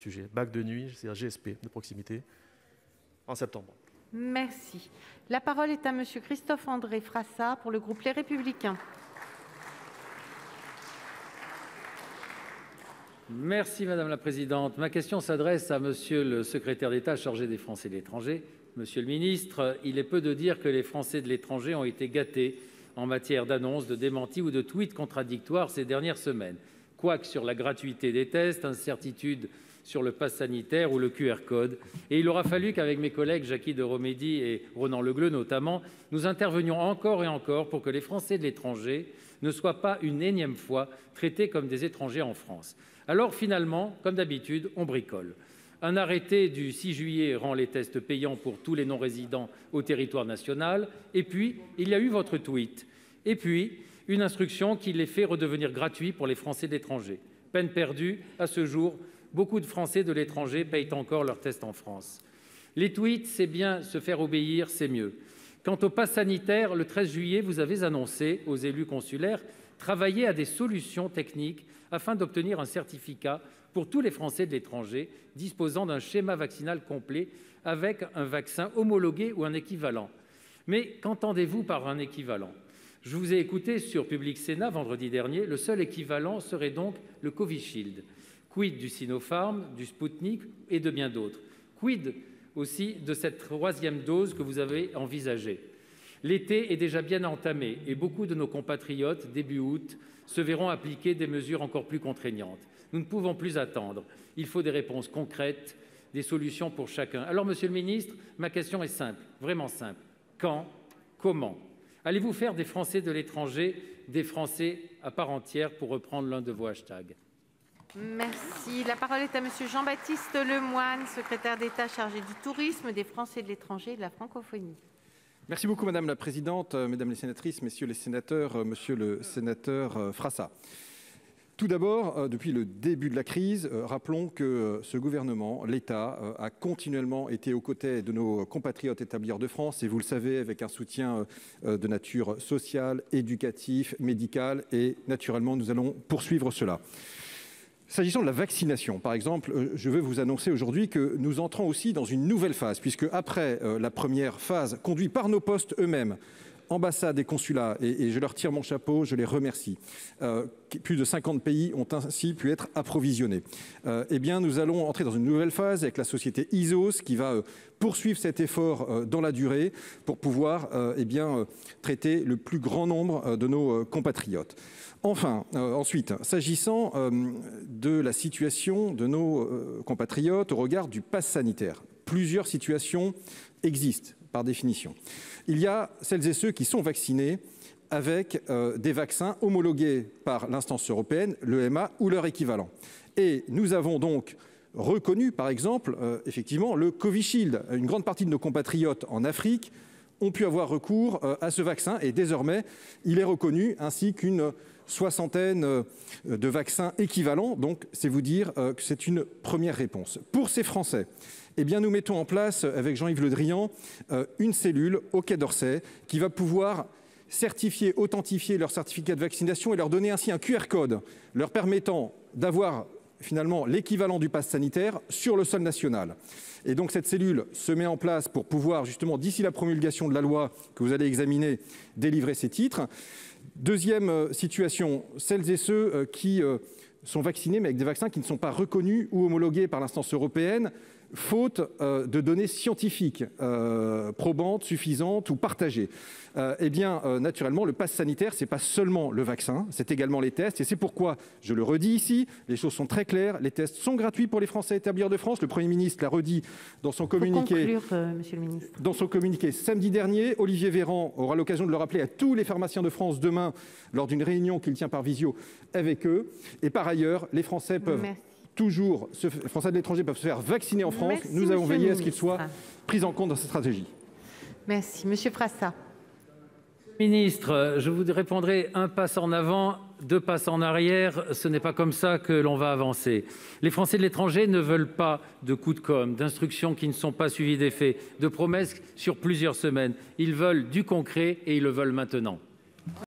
sujet. Bac de nuit, c'est-à-dire GSP de proximité, en septembre. Merci. La parole est à Monsieur Christophe-André Frassa pour le groupe Les Républicains. Merci Madame la Présidente. Ma question s'adresse à Monsieur le secrétaire d'État chargé des Français de l'étranger. Monsieur le ministre, il est peu de dire que les Français de l'étranger ont été gâtés en matière d'annonces, de démentis ou de tweets contradictoires ces dernières semaines. Couac sur la gratuité des tests, incertitude sur le pass sanitaire ou le QR code. Et il aura fallu qu'avec mes collègues Jacky Deromedi et Ronan Le Gleut notamment, nous intervenions encore et encore pour que les Français de l'étranger ne soient pas une énième fois traités comme des étrangers en France. Alors finalement, comme d'habitude, on bricole. Un arrêté du 6 juillet rend les tests payants pour tous les non-résidents au territoire national. Et puis, il y a eu votre tweet. Et puis, une instruction qui les fait redevenir gratuits pour les Français de l'étranger. Peine perdue, à ce jour, beaucoup de Français de l'étranger payent encore leurs tests en France. Les tweets, c'est bien, se faire obéir, c'est mieux. Quant au pass sanitaire, le 13 juillet, vous avez annoncé aux élus consulaires travailler à des solutions techniques afin d'obtenir un certificat pour tous les Français de l'étranger disposant d'un schéma vaccinal complet avec un vaccin homologué ou un équivalent. Mais qu'entendez-vous par un équivalent ? Je vous ai écouté sur Public Sénat vendredi dernier. Le seul équivalent serait donc le Covishield. Quid du Sinopharm, du Sputnik et de bien d'autres? Quid aussi de cette troisième dose que vous avez envisagée? L'été est déjà bien entamé et beaucoup de nos compatriotes, début août, se verront appliquer des mesures encore plus contraignantes. Nous ne pouvons plus attendre. Il faut des réponses concrètes, des solutions pour chacun. Alors, Monsieur le ministre, ma question est simple, vraiment simple. Quand? Comment? Allez-vous faire des Français de l'étranger des Français à part entière, pour reprendre l'un de vos hashtags? Merci. La parole est à Monsieur Jean-Baptiste Lemoyne, secrétaire d'État chargé du tourisme, des Français de l'étranger et de la francophonie. Merci beaucoup Madame la Présidente, Mesdames les sénatrices, Messieurs les sénateurs, Monsieur le sénateur Frassa. Tout d'abord, depuis le début de la crise, rappelons que ce gouvernement, l'État, a continuellement été aux côtés de nos compatriotes établis hors de France, et vous le savez, avec un soutien de nature sociale, éducatif, médical, et naturellement, nous allons poursuivre cela. S'agissant de la vaccination, par exemple, je veux vous annoncer aujourd'hui que nous entrons aussi dans une nouvelle phase, puisque après la première phase conduite par nos postes eux-mêmes, ambassades et consulats, et je leur tire mon chapeau, je les remercie. Plus de 50 pays ont ainsi pu être approvisionnés. Eh bien, nous allons entrer dans une nouvelle phase avec la société Isos qui va poursuivre cet effort dans la durée pour pouvoir traiter le plus grand nombre de nos compatriotes. Enfin, ensuite, s'agissant de la situation de nos compatriotes au regard du pass sanitaire, plusieurs situations existent par définition. Il y a celles et ceux qui sont vaccinés avec des vaccins homologués par l'instance européenne, l'EMA ou leur équivalent. Et nous avons donc reconnu, par exemple, effectivement, le Covishield. Une grande partie de nos compatriotes en Afrique ont pu avoir recours à ce vaccin et désormais, il est reconnu ainsi qu'une soixantaine de vaccins équivalents. Donc, c'est vous dire que c'est une première réponse. Pour ces Français, eh bien, nous mettons en place, avec Jean-Yves Le Drian, une cellule au Quai d'Orsay qui va pouvoir certifier, authentifier leur certificat de vaccination et leur donner ainsi un QR code leur permettant d'avoir finalement l'équivalent du pass sanitaire sur le sol national. Et donc cette cellule se met en place pour pouvoir justement, d'ici la promulgation de la loi que vous allez examiner, délivrer ces titres. Deuxième situation, celles et ceux qui sont vaccinés mais avec des vaccins qui ne sont pas reconnus ou homologués par l'instance européenne, faute de données scientifiques probantes, suffisantes ou partagées. Eh bien, naturellement, le pass sanitaire, ce n'est pas seulement le vaccin, c'est également les tests. Et c'est pourquoi, je le redis ici, les choses sont très claires. Les tests sont gratuits pour les Français établis hors de France. Le Premier ministre l'a redit dans son communiqué. Pour conclure, Monsieur le ministre. Dans son communiqué samedi dernier, Olivier Véran aura l'occasion de le rappeler à tous les pharmaciens de France demain lors d'une réunion qu'il tient par visio avec eux. Et par ailleurs, les Français peuvent... Toujours, les Français de l'étranger peuvent se faire vacciner en France. Merci, nous avons veillé à ce qu'ils soient ministre. pris en compte dans cette stratégie. Merci. Monsieur Frassa. Ministre, je vous répondrai un pas en avant, deux pas en arrière. Ce n'est pas comme ça que l'on va avancer. Les Français de l'étranger ne veulent pas de coups de com', d'instructions qui ne sont pas suivies d'effets, de promesses sur plusieurs semaines. Ils veulent du concret et ils le veulent maintenant.